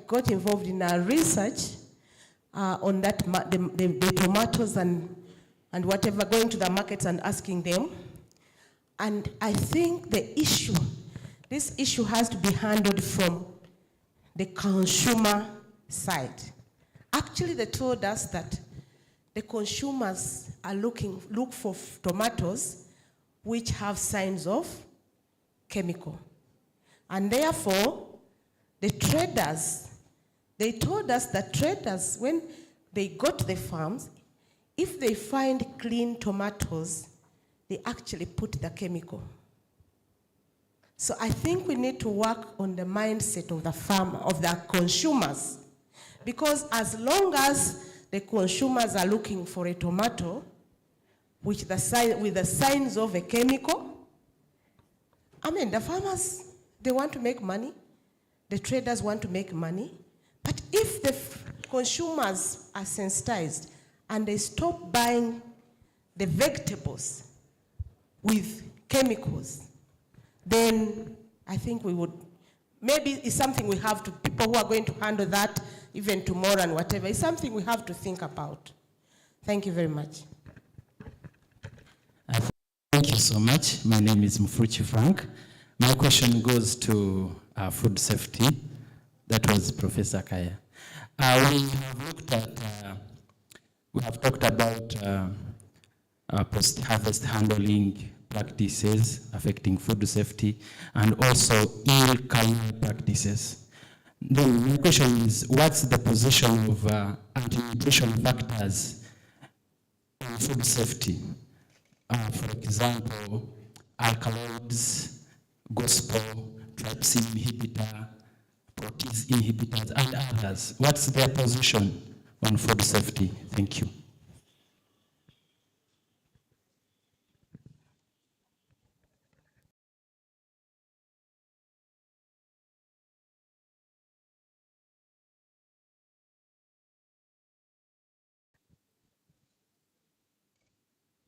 got involved in a research on that the tomatoes and whatever, going to the markets and asking them. And I think this issue has to be handled from the consumer side. Actually, they told us that the consumers are look for tomatoes which have signs of chemical. And therefore, the traders, they told us that traders, when they go to the farms, if they find clean tomatoes, they actually put the chemical. So I think we need to work on the mindset of the farmer, of the consumers. Because as long as the consumers are looking for a tomato with the signs of a chemical, I mean, the farmers, they want to make money. The traders want to make money. But if the consumers are sensitized and they stop buying the vegetables with chemicals, then I think we would, maybe it's something we have to, people who are going to handle that even tomorrow and whatever, it's something we have to think about. Thank you very much. Thank you so much. My name is Mfuchi Frank. My question goes to food safety. That was Professor Kaya. We have talked about post-harvest handling practices affecting food safety and also ill care practices. Then my question is, what's the position of anti-nutrition factors in food safety? For example, alkaloids, gospel, trypsin inhibitor, protease inhibitors, and others. What's their position on food safety? Thank you.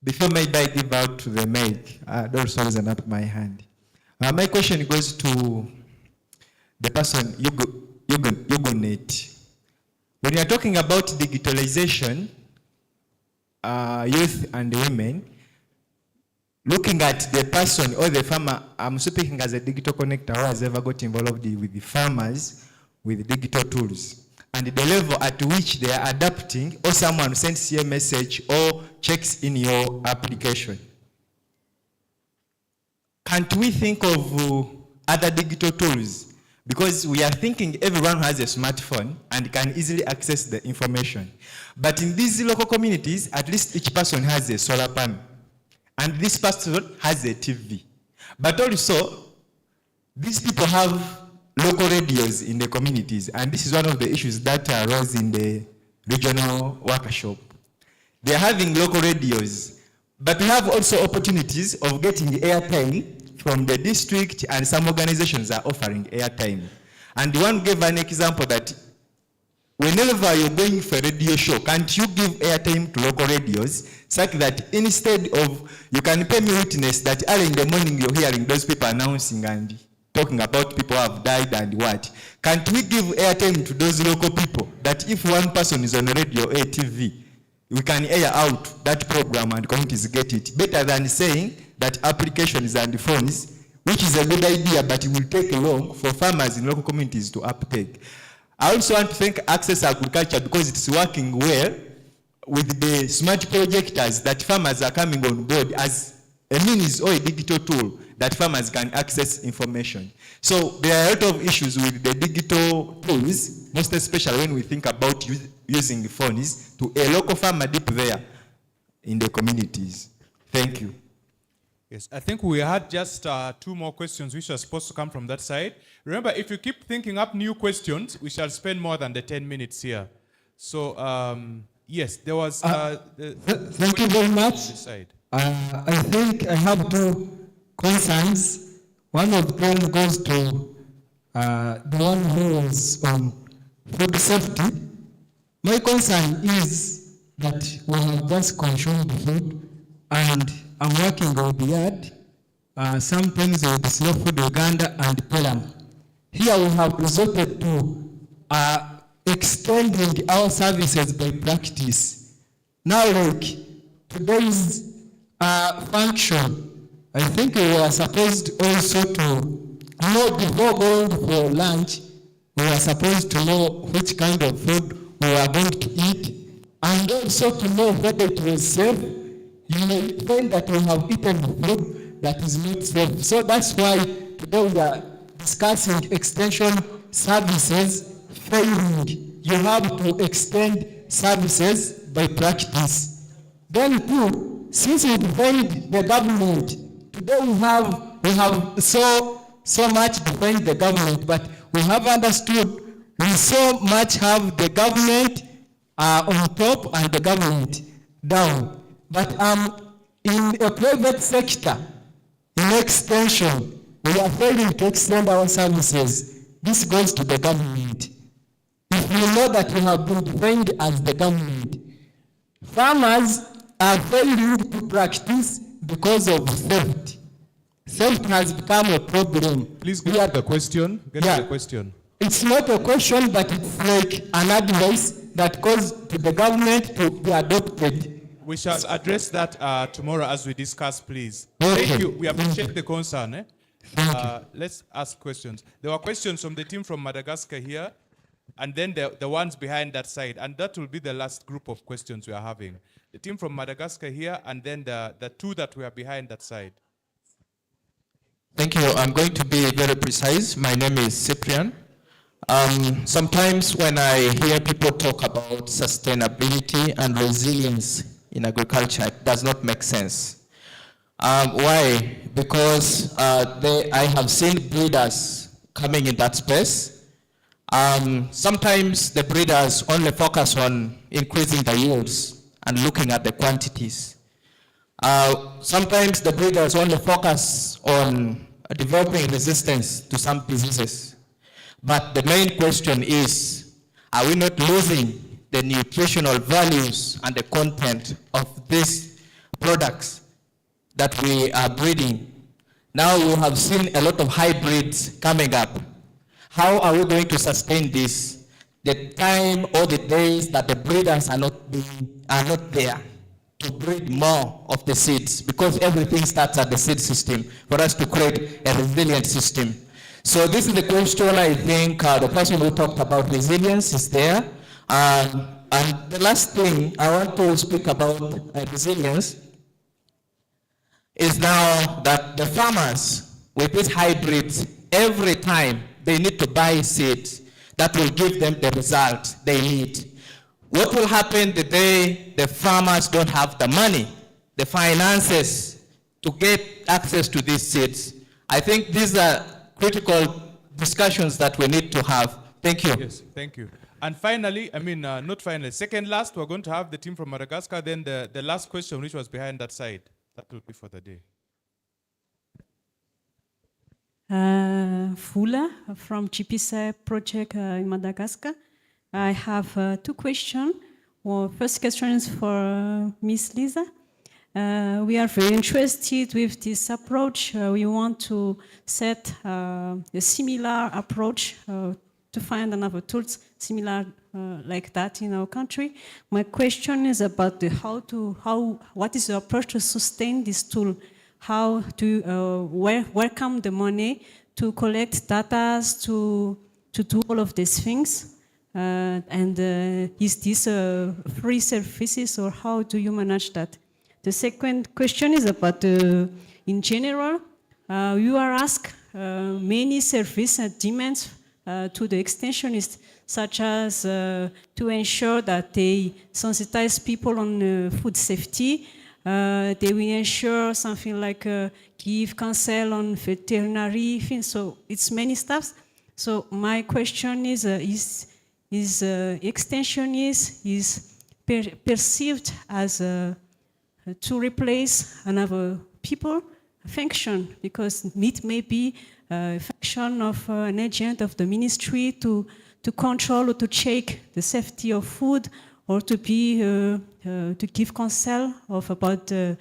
Before maybe I give out to the mic, don't raise up my hand. My question goes to the person, Ugonet. When you are talking about digitalization, youth and women, looking at the person or the farmer, I'm speaking as a digital connector who has ever got involved with the farmers with digital tools. And the level at which they are adapting, or someone sends you a message or checks in your application. Can't we think of other digital tools? Because we are thinking everyone has a smartphone and can easily access the information. But in these local communities, at least each person has a solar panel. And this person has a TV. But also, these people have local radios in the communities, and this is one of the issues that arose in the regional workshop. They are having local radios, but we have also opportunities of getting airtime from the district, and some organizations are offering airtime. And one gave an example that whenever you're going for a radio show, can't you give airtime to local radios such that instead of, you can pay me witness that early in the morning you're hearing those people announcing and talking about people who have died and what. Can't we give airtime to those local people that if one person is on a radio or a TV, we can air out that program and communities get it, better than saying that applications and phones, which is a good idea, but it will take long for farmers in local communities to uptake. I also want to thank Access Agriculture because it's working well with the smart projectors that farmers are coming on board as a means or a digital tool that farmers can access information. So there are a lot of issues with the digital tools, most especially when we think about using phones to a local farmer deep there in the communities. Thank you. Yes, I think we had just 2 more questions which are supposed to come from that side. Remember, if you keep thinking up new questions, we shall spend more than the 10 minutes here. So, yes, there was... thank you very much. I think I have 2 concerns. One of them goes to the one who was on food safety. My concern is that we have just consumed food and I'm working with the yard, sometimes with Slow Food Uganda and Pelam. Here we have resorted to extending our services by practice. Now, like today's function, I think we were supposed also to know before going for lunch, we were supposed to know which kind of food we were going to eat, and also to know whether it was safe. You may find that we have eaten food that is not safe. So that's why today we are discussing extension services failing. You have to extend services by practice. Then too, since we defend the government, today we have so much defend the government, but we have understood we so much have the government on top and the government down. But in a private sector, in extension, we are failing to extend our services. This goes to the government. If you know that you have been defined as the government, farmers are failing to practice because of theft. Theft has become a problem. Please get to the question. Get to the question. It's not a question, but it's like an advice that goes to the government to be adopted. We shall address that tomorrow as we discuss, please. Okay. Thank you. We appreciate the concern. Let's ask questions. There were questions from the team from Madagascar here, and then the ones behind that side. And that will be the last group of questions we are having. The team from Madagascar here, and then the two that were behind that side. Thank you. I'm going to be very precise. My name is Cyprian. Sometimes when I hear people talk about sustainability and resilience in agriculture, it does not make sense. Why? Because I have seen breeders coming in that space. Sometimes the breeders only focus on increasing the yields and looking at the quantities. Sometimes the breeders only focus on developing resistance to some diseases. But the main question is, are we not losing the nutritional values and the content of these products that we are breeding? Now we have seen a lot of hybrids coming up. How are we going to sustain this? The time or the days that the breeders are not there to breed more of the seeds, because everything starts at the seed system for us to create a resilient system. So this is the question. I think the person who talked about resilience is there. And the last thing I want to speak about resilience is now that the farmers with these hybrids, every time they need to buy seeds that will give them the result they need. What will happen the day the farmers don't have the money, the finances to get access to these seeds? I think these are critical discussions that we need to have. Thank you. Yes, thank you. And finally, not finally, second last, we're going to have the team from Madagascar, then the last question, which was behind that side. That will be for the day. Fula from GPSA project in Madagascar. I have two questions. Well, first question is for Miss Lisa. We are very interested with this approach. We want to set a similar approach to find another tools similar like that in our country. My question is about what is the approach to sustain this tool? How to where come the money to collect data, to do all of these things? Is this free services, or how do you manage that? The second question is about in general, you are asked many service demands to the extensionists, such as to ensure that they sensitize people on food safety. They will ensure something like give counsel on veterinary things. So it's many stuff. So my question is extensionist is perceived as to replace another people function, because it may be a function of an agent of the ministry to control or to check the safety of food, or to be to give counsel about the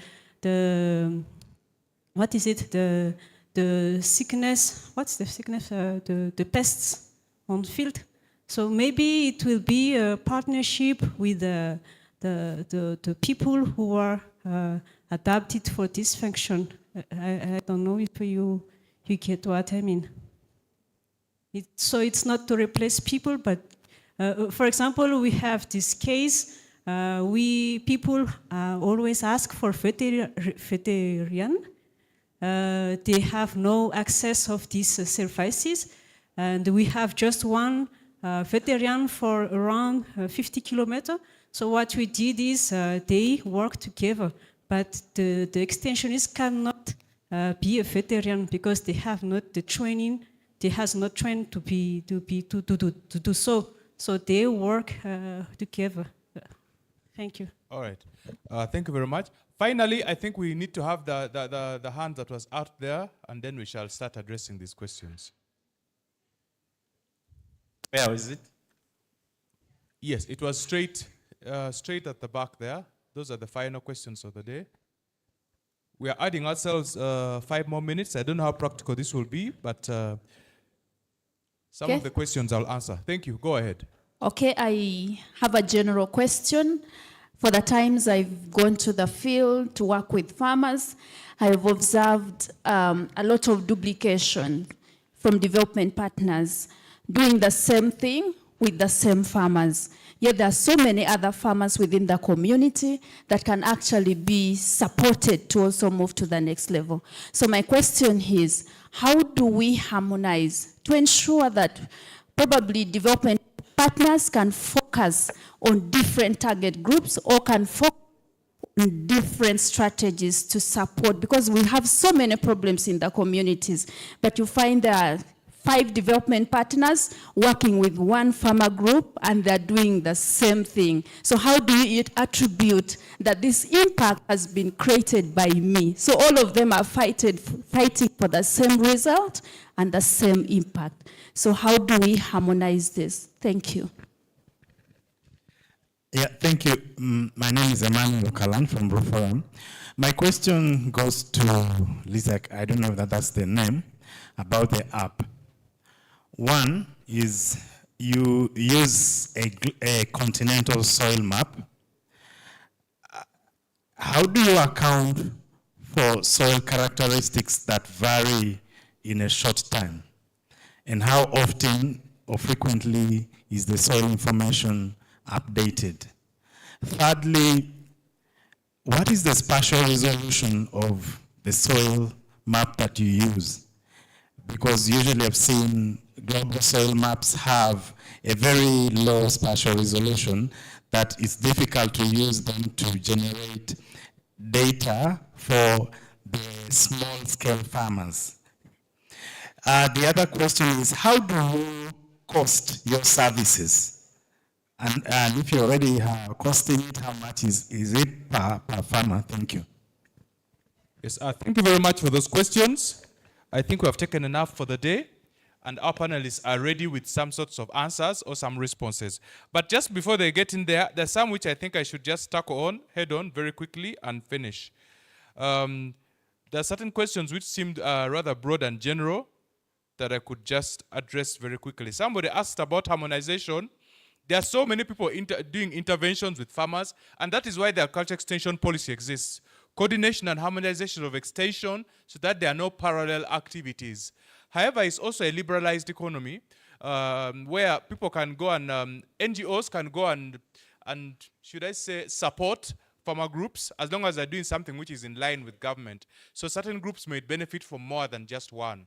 what is it, the sickness, what's the sickness, the pests on field. So maybe it will be a partnership with the people who are adapted for this function. I don't know if you get what I mean. So it's not to replace people, but for example, we have this case. People always ask for veteran. They have no access of these services, and we have just one veteran for around 50 kilometers. So what we did is they work together, but the extensionists cannot be a veteran because they have not the training. They has not trained to do so. So they work together. Thank you. All right. Thank you very much. Finally, I think we need to have the hand that was out there, and then we shall start addressing these questions. Where is it? Yes, it was straight at the back there. Those are the final questions of the day. We are adding ourselves 5 more minutes. I don't know how practical this will be, but some of the questions I'll answer. Thank you. Go ahead. Okay, I have a general question. For the times I've gone to the field to work with farmers, I've observed a lot of duplication from development partners doing the same thing with the same farmers. Yet there are so many other farmers within the community that can actually be supported to also move to the next level. So my question is, how do we harmonize to ensure that probably development partners can focus on different target groups or can focus on different strategies to support? Because we have so many problems in the communities, but you find there are 5 development partners working with one farmer group and they're doing the same thing. So how do you attribute that this impact has been created by me? So all of them are fighting for the same result and the same impact. So how do we harmonize this? Thank you. Yeah, thank you. My name is Emmanuel Kalan from Blue Forum. My question goes to Lisa, I don't know if that's the name, about the app. One is you use a continental soil map. How do you account for soil characteristics that vary in a short time? And how often or frequently is the soil information updated? Thirdly, what is the spatial resolution of the soil map that you use? Because usually I've seen global soil maps have a very low spatial resolution that it's difficult to use them to generate data for the small-scale farmers. The other question is, how do you cost your services? And if you already are costing it, how much is it per farmer? Thank you. Yes, thank you very much for those questions. I think we have taken enough for the day, and our panelists are ready with some sorts of answers or some responses. But just before they get in there, there's some which I think I should just tackle on, head on very quickly and finish. There are certain questions which seemed rather broad and general that I could just address very quickly. Somebody asked about harmonization. There are so many people doing interventions with farmers, and that is why the agriculture extension policy exists. Coordination and harmonization of extension so that there are no parallel activities. However, it's also a liberalized economy where people can go and, NGOs can go and should I say, support farmer groups as long as they're doing something which is in line with government. So certain groups may benefit from more than just one.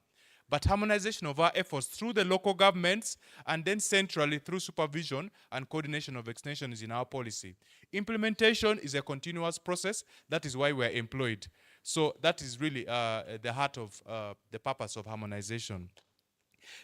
But harmonization of our efforts through the local governments and then centrally through supervision and coordination of extension is in our policy. Implementation is a continuous process. That is why we're employed. So that is really the heart of the purpose of harmonization.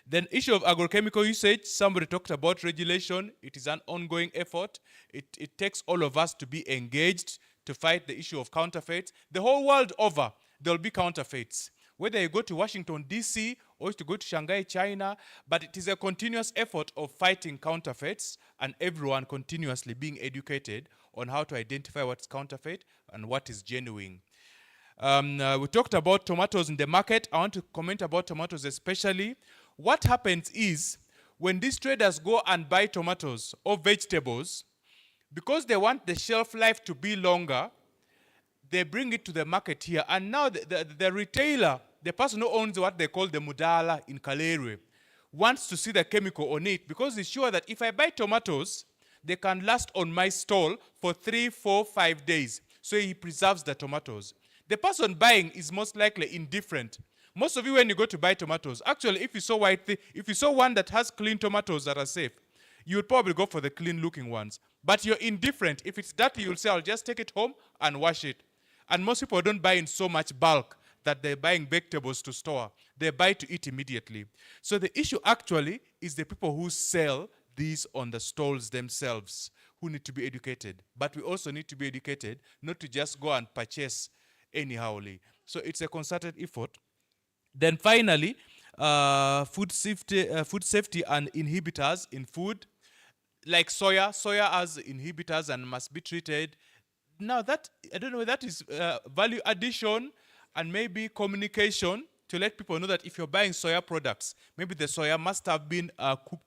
Then issue of agrochemical usage, somebody talked about regulation. It is an ongoing effort. It takes all of us to be engaged to fight the issue of counterfeits. The whole world over, there'll be counterfeits. Whether you go to Washington, D.C., or to go to Shanghai, China, but it is a continuous effort of fighting counterfeits and everyone continuously being educated on how to identify what's counterfeit and what is genuine. We talked about tomatoes in the market. I want to comment about tomatoes especially. What happens is when these traders go and buy tomatoes or vegetables, because they want the shelf life to be longer, they bring it to the market here. And now the retailer, the person who owns what they call the mudala in Kalerwe, wants to see the chemical on it because he's sure that if I buy tomatoes, they can last on my stall for 3, 4, 5 days. So he preserves the tomatoes. The person buying is most likely indifferent. Most of you, when you go to buy tomatoes, actually, if you saw one that has clean tomatoes that are safe, you would probably go for the clean-looking ones. But you're indifferent. If it's dirty, you'll say, I'll just take it home and wash it. And most people don't buy in so much bulk that they're buying vegetables to store. They buy to eat immediately. So the issue actually is the people who sell these on the stalls themselves who need to be educated. But we also need to be educated not to just go and purchase anyhowly. So it's a concerted effort. Then finally, food safety and inhibitors in food, like soya. Soya has inhibitors and must be treated. Now that, I don't know, that is value addition and maybe communication to let people know that if you're buying soya products, maybe the soya must have been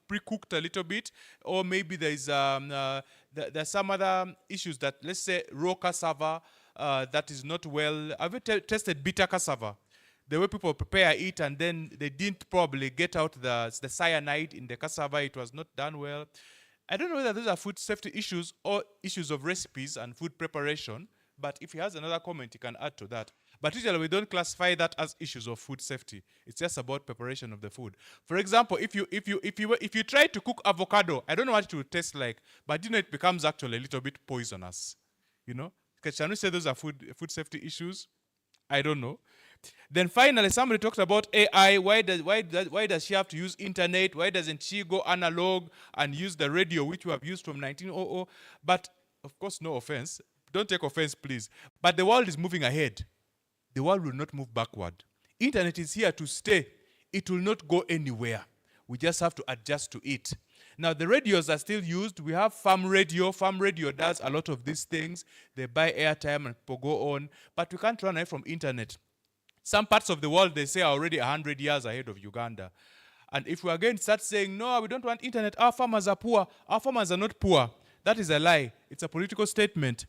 pre-cooked a little bit, or maybe there's some other issues that, let's say, raw cassava that is not well. Have you tested bitter cassava? The way people prepare it, and then they didn't probably get out the cyanide in the cassava. It was not done well. I don't know whether those are food safety issues or issues of recipes and food preparation, but if he has another comment, he can add to that. But usually we don't classify that as issues of food safety. It's just about preparation of the food. For example, if you try to cook avocado, I don't know what it will taste like, but you know it becomes actually a little bit poisonous. You know? Can we say those are food safety issues? I don't know. Then finally, somebody talked about AI. Why does she have to use internet? Why doesn't she go analog and use the radio, which we have used from 1900? But, of course, no offense. Don't take offense, please. But the world is moving ahead. The world will not move backward. Internet is here to stay. It will not go anywhere. We just have to adjust to it. Now, the radios are still used. We have farm radio. Farm radio does a lot of these things. They buy airtime and people go on. But we can't run away from internet. Some parts of the world, they say, are already 100 years ahead of Uganda. And if we again start saying, no, we don't want internet, our farmers are poor, our farmers are not poor, that is a lie. It's a political statement.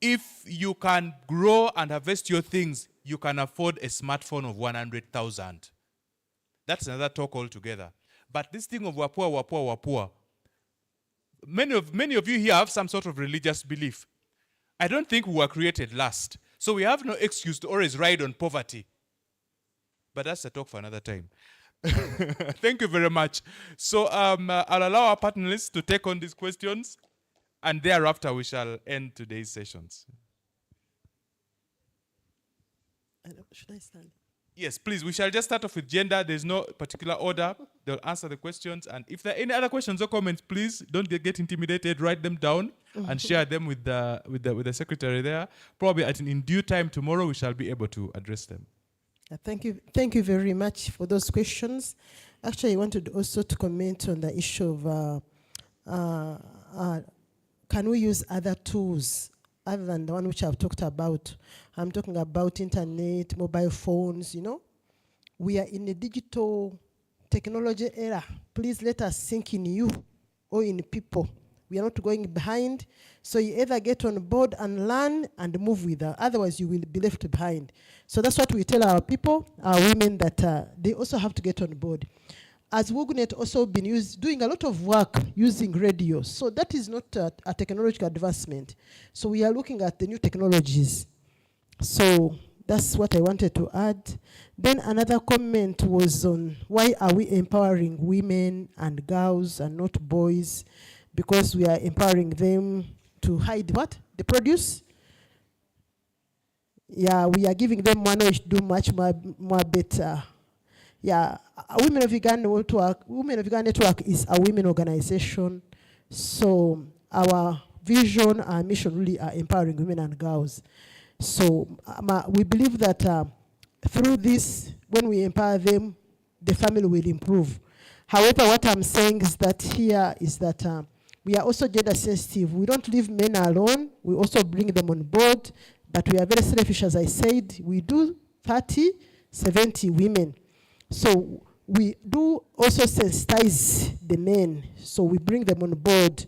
If you can grow and harvest your things, you can afford a smartphone of 100,000. That's another talk altogether. But this thing of we're poor, we're poor, we're poor. Many of you here have some sort of religious belief. I don't think we were created last. So we have no excuse to always ride on poverty. But that's a talk for another time. Thank you very much. So I'll allow our panelists to take on these questions, and thereafter we shall end today's sessions. Should I stand? Yes, please. We shall just start off with gender. There's no particular order. They'll answer the questions. And if there are any other questions or comments, please don't get intimidated. Write them down and share them with the secretary there. Probably in due time tomorrow, we shall be able to address them. Thank you very much for those questions. Actually, I wanted also to comment on the issue of can we use other tools other than the one which I've talked about. I'm talking about internet, mobile phones, you know. We are in a digital technology era. Please let us think in you or in people. We are not going behind. So you either get on board and learn and move with her. Otherwise, you will be left behind. So that's what we tell our people, our women, that they also have to get on board. As WUGNET also been doing a lot of work using radio. So that is not a technological advancement. So we are looking at the new technologies. So that's what I wanted to add. Then another comment was on why are we empowering women and girls and not boys? Because we are empowering them to hide what? The produce? Yeah, we are giving them money to do much more better. Yeah, Women of Uganda Network. Women of Uganda Network is a women organization. So our vision, our mission really are empowering women and girls. So we believe that through this, when we empower them, the family will improve. However, what I'm saying is that here is that we are also gender sensitive. We don't leave men alone. We also bring them on board. But we are very selfish, as I said. We do 30, 70 women. So we do also sensitize the men, so we bring them on board.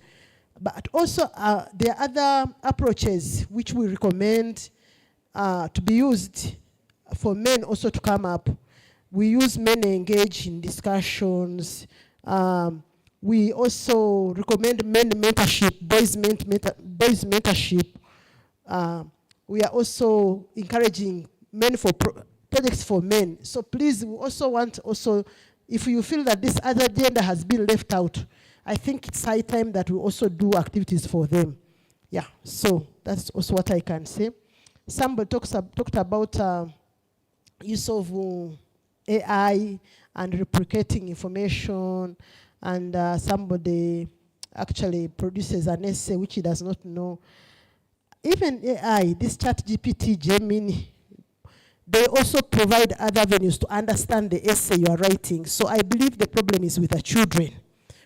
But also there are other approaches which we recommend to be used for men also to come up. We use men engage in discussions. We also recommend men mentorship, boys mentorship. We are also encouraging men for projects for men. So please, we also want if you feel that this other gender has been left out, I think it's high time that we also do activities for them. Yeah, so that's also what I can say. Somebody talked about use of AI and replicating information, and somebody actually produces an essay which he does not know. Even AI, this ChatGPT, Gemini, they also provide other venues to understand the essay you are writing. So I believe the problem is with the children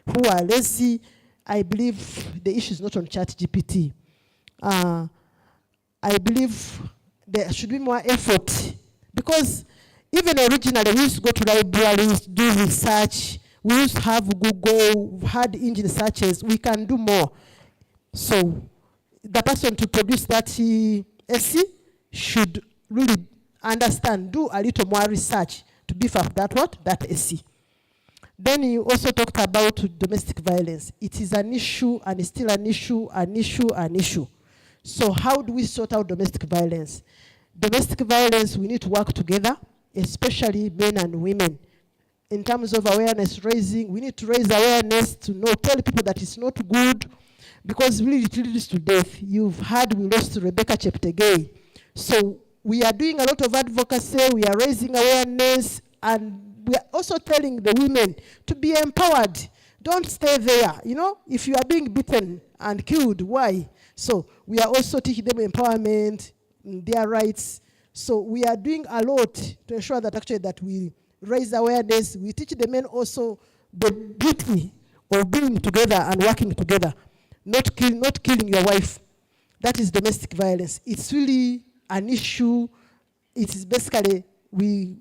who are lazy. I believe the issue is not on ChatGPT. I believe there should be more effort, because even originally we used to go to libraries, do research. We used to have Google, had engine searches. We can do more. So the person to produce that essay should really understand, do a little more research to beef up that essay. Then you also talked about domestic violence. It is an issue, and it's still an issue. So how do we sort out domestic violence? Domestic violence, we need to work together, especially men and women. In terms of awareness raising, we need to raise awareness to tell people that it's not good, because really it leads to death. You've heard we lost Rebecca Cheptegei. So we are doing a lot of advocacy, we are raising awareness, and we are also telling the women to be empowered. Don't stay there. If you are being beaten and killed, why? So we are also teaching them empowerment, their rights. So we are doing a lot to ensure that actually that we raise awareness. We teach the men also the beauty of being together and working together, not killing your wife. That is domestic violence. It's really an issue. It is basically, we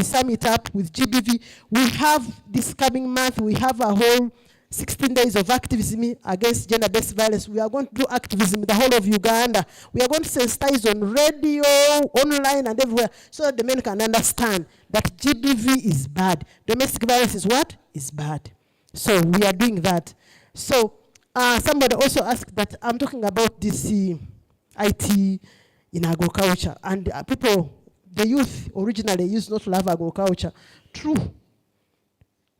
sum it up with GBV. We have this coming month, we have a whole 16 days of activism against gender-based violence. We are going to do activism in the whole of Uganda. We are going to sensitize on radio, online, and everywhere, so that the men can understand that GBV is bad. Domestic violence is what? Is bad. So we are doing that. So somebody also asked that I'm talking about this IT in agriculture. And people, the youth originally used not to love agriculture. True.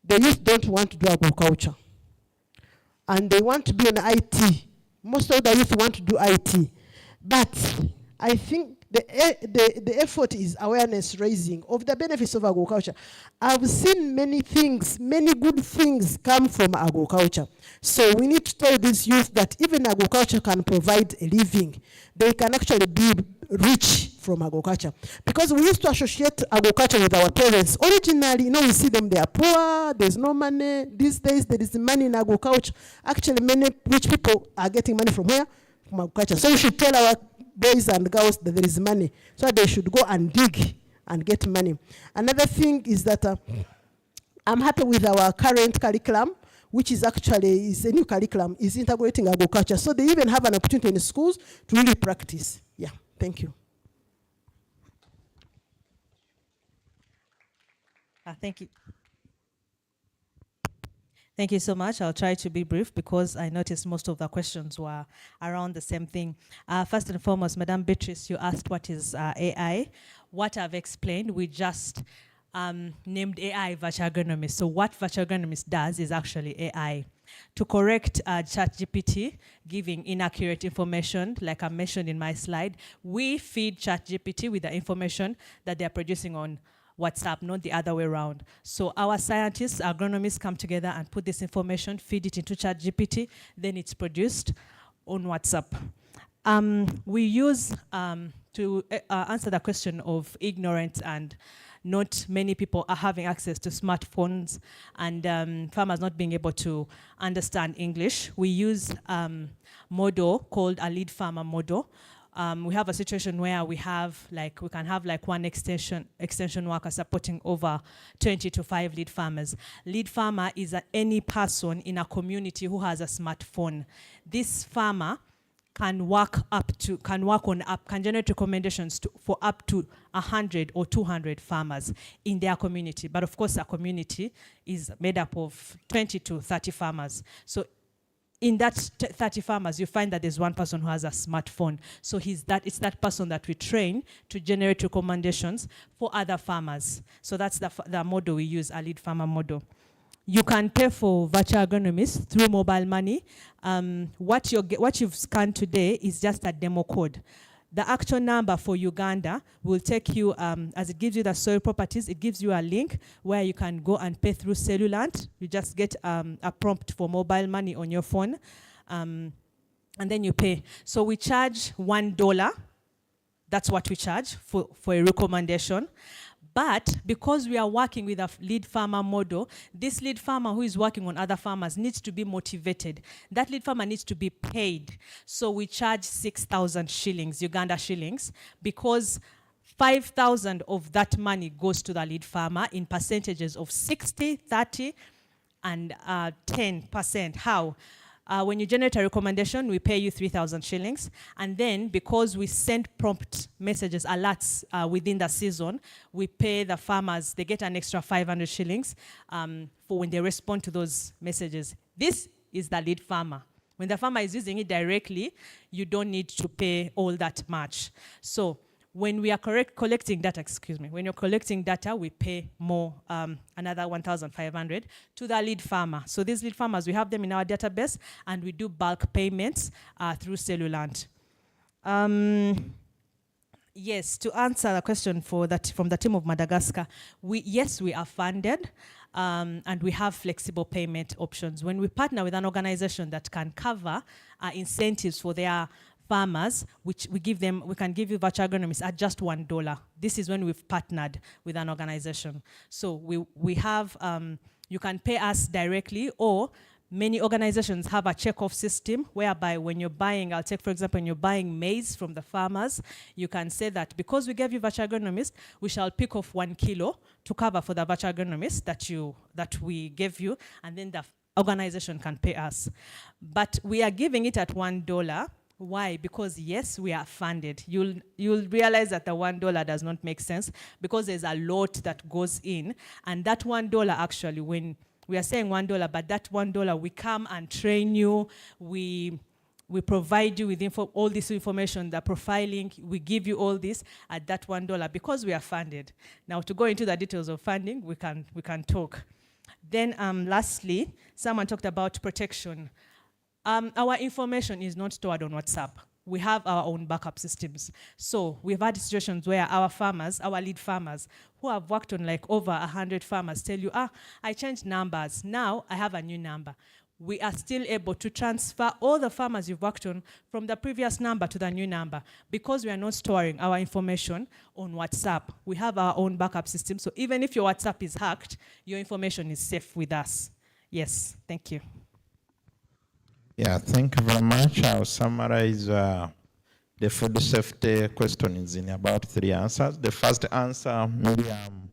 The youth don't want to do agriculture. And they want to be in IT. Most of the youth want to do IT. But I think the effort is awareness raising of the benefits of agriculture. I've seen many things, many good things come from agriculture. So we need to tell these youth that even agriculture can provide a living. They can actually be rich from agriculture. Because we used to associate agriculture with our parents. Originally, we see them, they are poor, there's no money. These days, there is money in agriculture. Actually, many rich people are getting money from where? From agriculture. So we should tell our boys and girls that there is money, so they should go and dig and get money. Another thing is that I'm happy with our current curriculum, which is actually a new curriculum, is integrating agriculture. So they even have an opportunity in schools to really practice. Yeah, thank you. Thank you. Thank you so much. I'll try to be brief because I noticed most of the questions were around the same thing. First and foremost, Madam Beatrice, you asked what is AI. What I've explained, we just named AI virtual agronomist. So what virtual agronomist does is actually AI. To correct ChatGPT giving inaccurate information, like I mentioned in my slide, we feed ChatGPT with the information that they're producing on WhatsApp, not the other way around. So our scientists, agronomists come together and put this information, feed it into ChatGPT, then it's produced on WhatsApp. We use, to answer the question of ignorance and not many people are having access to smartphones and farmers not being able to understand English, we use a model called a lead farmer model. we have a situation where we can have like one extension worker supporting over 20 to 5 lead farmers. Lead farmer is any person in a community who has a smartphone. This farmer can generate recommendations for up to 100 or 200 farmers in their community. But of course, a community is made up of 20 to 30 farmers. So in that 30 farmers, you find that there's one person who has a smartphone. So it's that person that we train to generate recommendations for other farmers. So that's the model we use, a lead farmer model. You can pay for virtual agronomists through mobile money. What you've scanned today is just a demo code. The actual number for Uganda will take you, as it gives you the soil properties, it gives you a link where you can go and pay through Cellulant. You just get a prompt for mobile money on your phone, and then you pay. So we charge $1. That's what we charge for a recommendation. But because we are working with a lead farmer model, this lead farmer who is working on other farmers needs to be motivated. That lead farmer needs to be paid. So we charge 6,000 shillings, Uganda shillings, because 5,000 of that money goes to the lead farmer in percentages of 60, 30, and 10%. How? When you generate a recommendation, we pay you 3,000 shillings. And then because we send prompt messages, alerts within the season, we pay the farmers, they get an extra 500 shillings for when they respond to those messages. This is the lead farmer. When the farmer is using it directly, you don't need to pay all that much. So when we are collecting data, when you're collecting data, we pay more, another 1,500 to the lead farmer. So these lead farmers, we have them in our database, and we do bulk payments through Cellulant. Yes, to answer the question from the team of Madagascar, yes, we are funded, and we have flexible payment options. When we partner with an organization that can cover incentives for their farmers, which we can give you virtual agronomists at just $1. This is when we've partnered with an organization. So we have, you can pay us directly, or many organizations have a check-off system whereby when you're buying, I'll take for example, when you're buying maize from the farmers, you can say that because we gave you virtual agronomists, we shall pick off 1 kilo to cover for the virtual agronomist that we gave you, and then the organization can pay us. But we are giving it at $1. Why? Because yes, we are funded. You'll realize that the $1 does not make sense because there's a lot that goes in, and that $1 actually, when we are saying $1, but that $1 we come and train you, we provide you with all this information, the profiling, we give you all this at that $1 because we are funded. Now to go into the details of funding, we can talk. Then lastly, someone talked about protection. Our information is not stored on WhatsApp. We have our own backup systems. So we've had situations where our farmers, our lead farmers, who have worked on like over 100 farmers tell you, I changed numbers. Now I have a new number. We are still able to transfer all the farmers you've worked on from the previous number to the new number because we are not storing our information on WhatsApp. We have our own backup system. So even if your WhatsApp is hacked, your information is safe with us. Yes, thank you. Yeah, thank you very much. I'll summarize the food safety questions in about 3 answers. The first answer, Miriam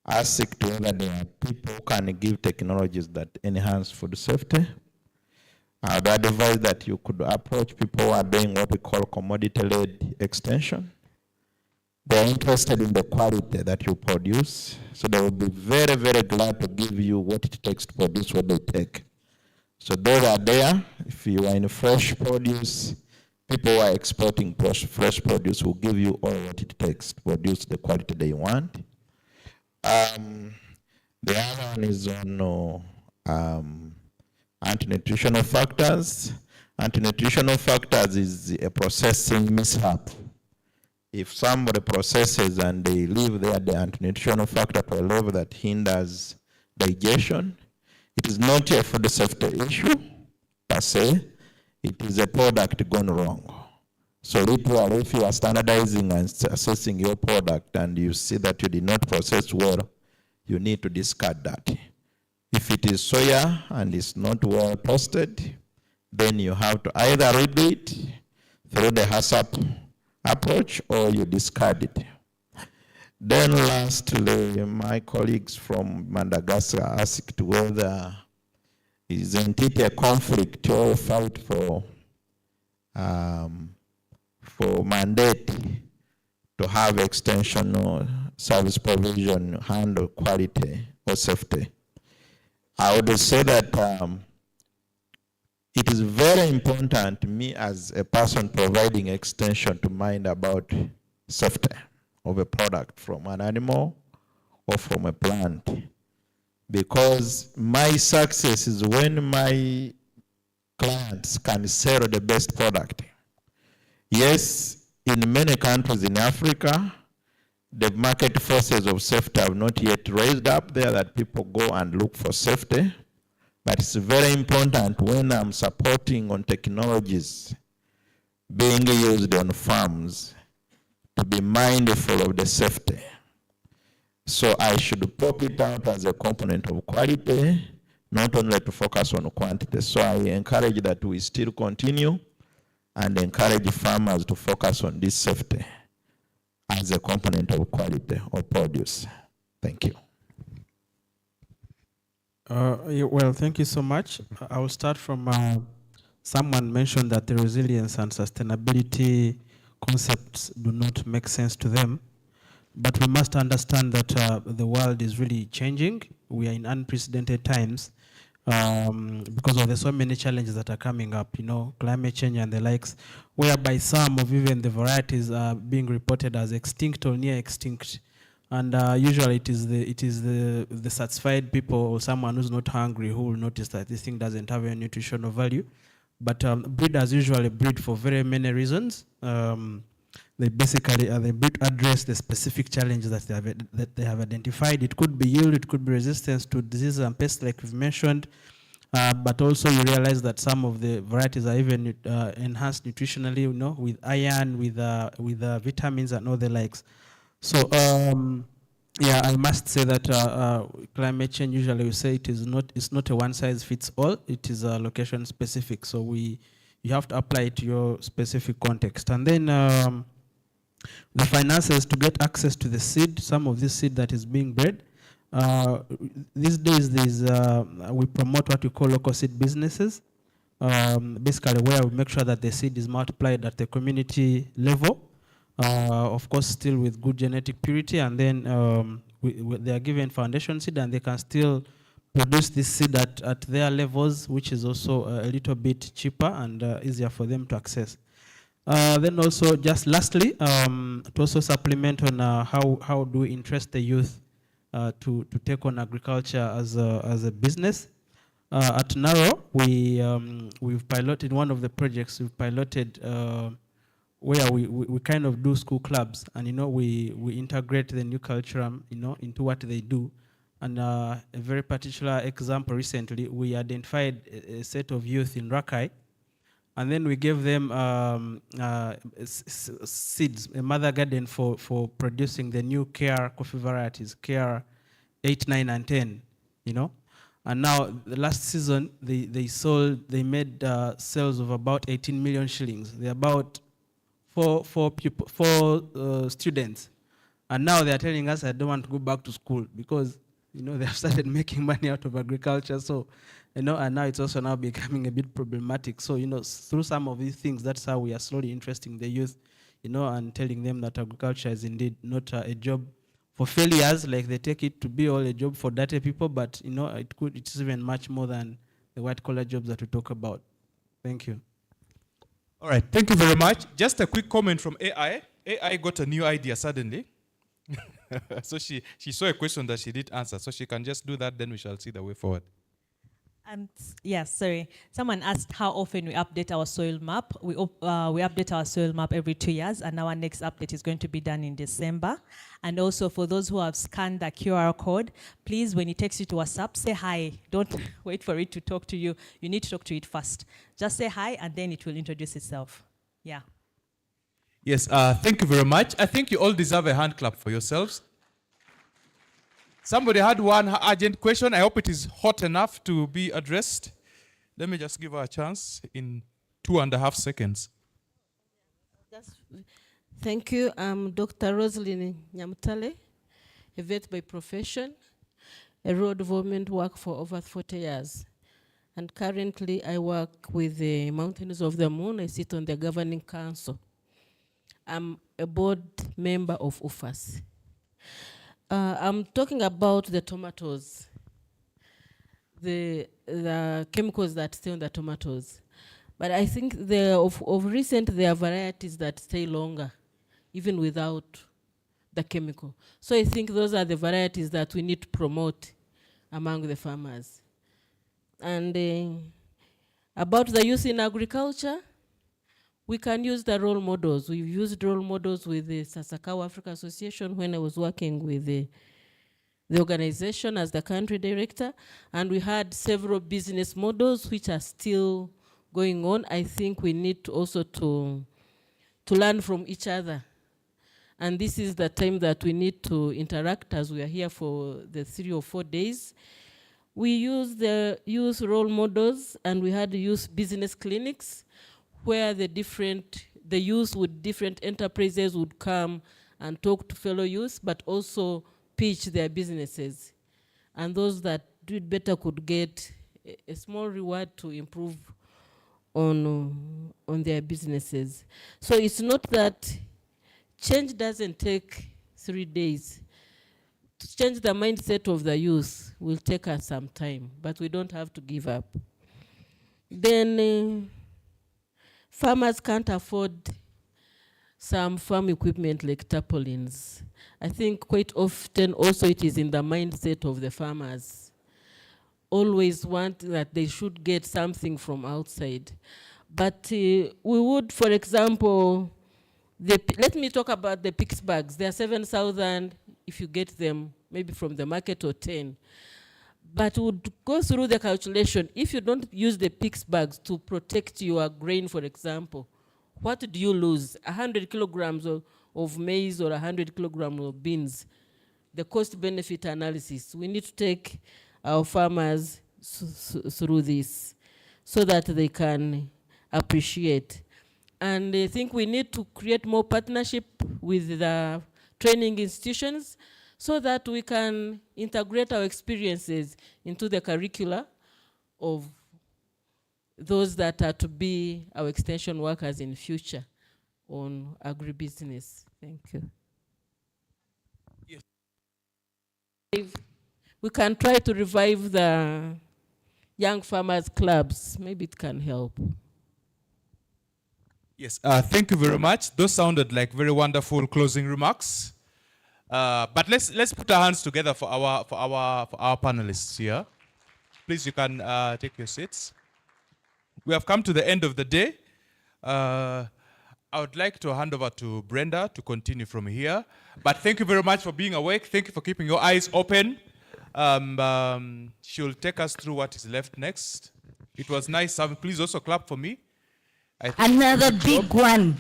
asked whether there are people who can give technologies that enhance food safety. I would advise that you could approach people who are doing what we call commodity-led extension. They're interested in the quality that you produce, so they will be very, very glad to give you what it takes to produce what they take. So those are there. If you are in fresh produce, people who are exporting fresh produce will give you all what it takes to produce the quality they want. The other one is on anti-nutritional factors. Anti-nutritional factors is a processing mishap. If somebody processes and they leave there the anti-nutritional factor to a level that hinders digestion, it is not a food safety issue per se, it is a product gone wrong. So literally, if you are standardizing and assessing your product and you see that you did not process well, you need to discard that. If it is soya and it's not well toasted, then you have to either redo it through the HACCP approach, or you discard it. Then lastly, my colleagues from Madagascar asked whether isn't it a conflict or fight for mandate to have extension or service provision handle quality or safety. I would say that it is very important to me as a person providing extension to mind about safety of a product from an animal or from a plant. Because my success is when my clients can sell the best product. Yes, in many countries in Africa, the market forces of safety have not yet raised up there that people go and look for safety. But it's very important when I'm supporting on technologies being used on farms to be mindful of the safety. So I should pop it out as a component of quality, not only to focus on quantity. So I encourage that we still continue and encourage farmers to focus on this safety as a component of quality or produce. Thank you. Well, thank you so much. I will start from someone mentioned that the resilience and sustainability concepts do not make sense to them. But we must understand that the world is really changing. We are in unprecedented times because of the so many challenges that are coming up, climate change and the likes, whereby some of even the varieties are being reported as extinct or near extinct. And usually it is the satisfied people or someone who's not hungry who will notice that this thing doesn't have any nutritional value. But breeders usually breed for very many reasons. They basically address the specific challenges that they have identified. It could be yield, it could be resistance to diseases and pests like we've mentioned. But also you realize that some of the varieties are even enhanced nutritionally, with iron, with vitamins and all the likes. So yeah, I must say that climate change, usually we say it's not a one size fits all. It is location specific. So you have to apply it to your specific context. And then the finances to get access to the seed, some of this seed that is being bred. These days we promote what we call local seed businesses. Basically where we make sure that the seed is multiplied at the community level. Of course, still with good genetic purity, and then they are given foundation seed, and they can still produce this seed at their levels, which is also a little bit cheaper and easier for them to access. Then also, just lastly, to also supplement on how do we interest the youth to take on agriculture as a business. At Naro, we've piloted one of the projects. We've piloted where we kind of do school clubs, and we integrate the new curriculum into what they do. And a very particular example recently, we identified a set of youth in Rakai, and then we gave them seeds, a mother garden for producing the new KR coffee varieties, KR 8, 9, and 10, And now, the last season, they made sales of about 18 million shillings. They're about four students. And now they're telling us, I don't want to go back to school because, they have started making money out of agriculture. So, and now it's also now becoming a bit problematic. So, through some of these things, that's how we are slowly interesting the youth, and telling them that agriculture is indeed not a job for failures, like they take it to be all a job for dirty people, but, it's even much more than the white-collar jobs that we talk about. Thank you. All right, thank you very much. Just a quick comment from AI. AI got a new idea suddenly. So she saw a question that she didn't answer, so she can just do that, then we shall see the way forward. Yes, sorry. Someone asked how often we update our soil map. We update our soil map every 2 years, and our next update is going to be done in December. And also for those who have scanned the QR code, please, when it takes you to WhatsApp, say hi. Don't wait for it to talk to you. You need to talk to it first. Just say hi, and then it will introduce itself. Yeah. Yes, thank you very much. I think you all deserve a hand clap for yourselves. Somebody had one urgent question. I hope it is hot enough to be addressed. Let me just give her a chance in 2.5 seconds. Thank you. I'm Dr. Rosalyn Nyamtale, a vet by profession, a road development work for over 40 years. And currently I work with the Mountains of the Moon. I sit on the governing council. I'm a board member of UFAS. I'm talking about the tomatoes, the chemicals that stay on the tomatoes. But I think of recent, there are varieties that stay longer, even without the chemical. So I think those are the varieties that we need to promote among the farmers. And about the youth in agriculture, we can use the role models. We've used role models with the Sasakawa Africa Association when I was working with the organization as the country director, and we had several business models which are still going on. I think we need to also to learn from each other. And this is the time that we need to interact as we are here for the 3 or 4 days. We use the youth role models, and we had youth business clinics where the youth with different enterprises would come and talk to fellow youth, but also pitch their businesses. And those that did better could get a small reward to improve on their businesses. So it's not that change doesn't take 3 days. To change the mindset of the youth will take us some time, but we don't have to give up. Then farmers can't afford some farm equipment like tarpaulins. I think quite often also it is in the mindset of the farmers. Always want that they should get something from outside. But we would, for example, let me talk about the PIX bags. There are 7,000 if you get them maybe from the market, or 10. But would go through the calculation. If you don't use the PIX bags to protect your grain, for example, what do you lose? 100 kilograms of maize or 100 kilograms of beans. The cost-benefit analysis. We need to take our farmers through this so that they can appreciate. And I think we need to create more partnership with the training institutions so that we can integrate our experiences into the curricula of those that are to be our extension workers in future on agribusiness. Thank you. Yes. We can try to revive the young farmers clubs. Maybe it can help. Yes, thank you very much. Those sounded like very wonderful closing remarks. But let's put our hands together for our panelists here. Please, you can take your seats. We have come to the end of the day. I would like to hand over to Brenda to continue from here. But thank you very much for being awake. Thank you for keeping your eyes open. She'll take us through what is left next. It was nice. Please also clap for me. Another big one.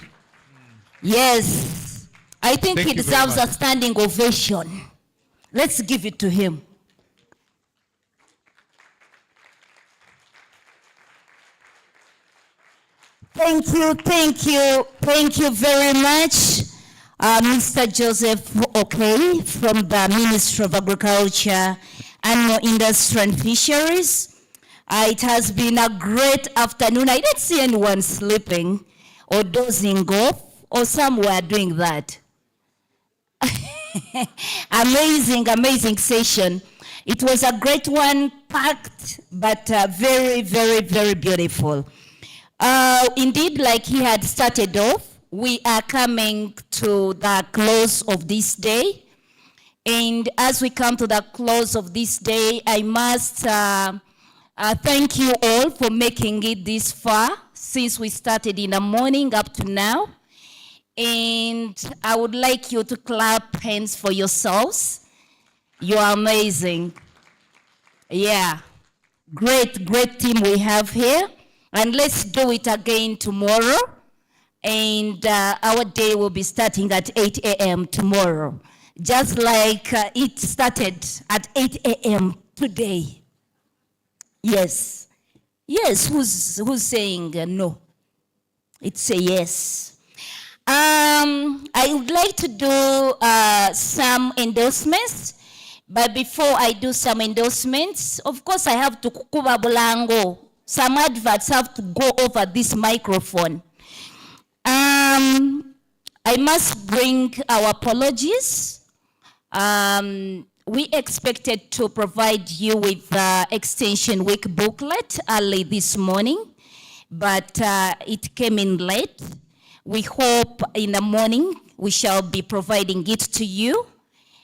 Yes. I think he deserves a standing ovation. Let's give it to him. Thank you very much, Mr. Joseph Okay from the Ministry of Agriculture, Animal Industry and Fisheries. It has been a great afternoon. I didn't see anyone sleeping or dozing off or somewhere doing that. Amazing session. It was a great one, packed, but very beautiful. Indeed, like he had started off, we are coming to the close of this day. And as we come to the close of this day, I must thank you all for making it this far since we started in the morning up to now. And I would like you to clap hands for yourselves. You are amazing. Yeah, great team we have here. And let's do it again tomorrow. And our day will be starting at 8 a.m. tomorrow. Just like it started at 8 a.m. today. Yes. Yes, who's saying no? It's a yes. I would like to do some endorsements, but before I do some endorsements, of course I have to kukuba bulango. Some adverts have to go over this microphone. I must bring our apologies. We expected to provide you with the Extension Week booklet early this morning, but it came in late. We hope in the morning we shall be providing it to you,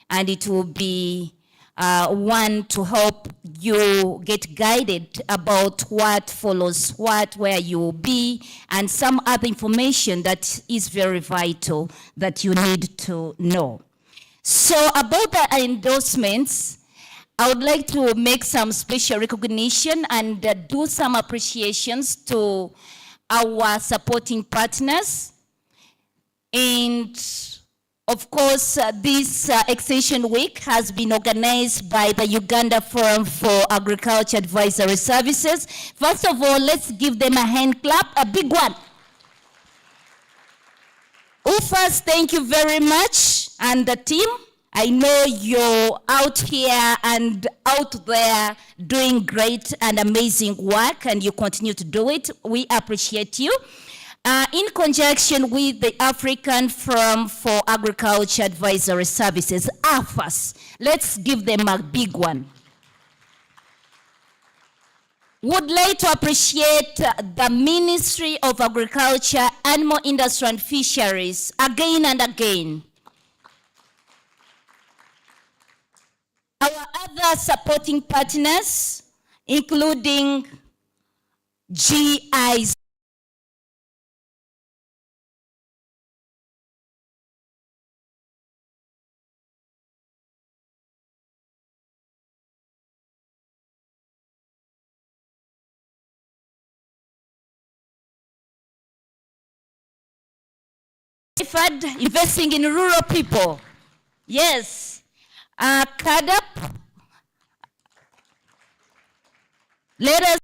and it will be one to help you get guided about what follows what, where you will be, and some other information that is very vital that you need to know. So about the endorsements, I would like to make some special recognition and do some appreciations to our supporting partners. And of course, this Extension Week has been organized by the Uganda Forum for Agriculture Advisory Services. First of all, let's give them a hand clap, a big one. UFAS, thank you very much, and the team. I know you're out here and out there doing great and amazing work, and you continue to do it. We appreciate you. In conjunction with the African Forum for Agriculture Advisory Services, AFAS, let's give them a big one. Would like to appreciate the Ministry of Agriculture, Animal Industry and Fisheries again and again. Our other supporting partners, including GIs, investing in rural people. Yes. CADAP. Let us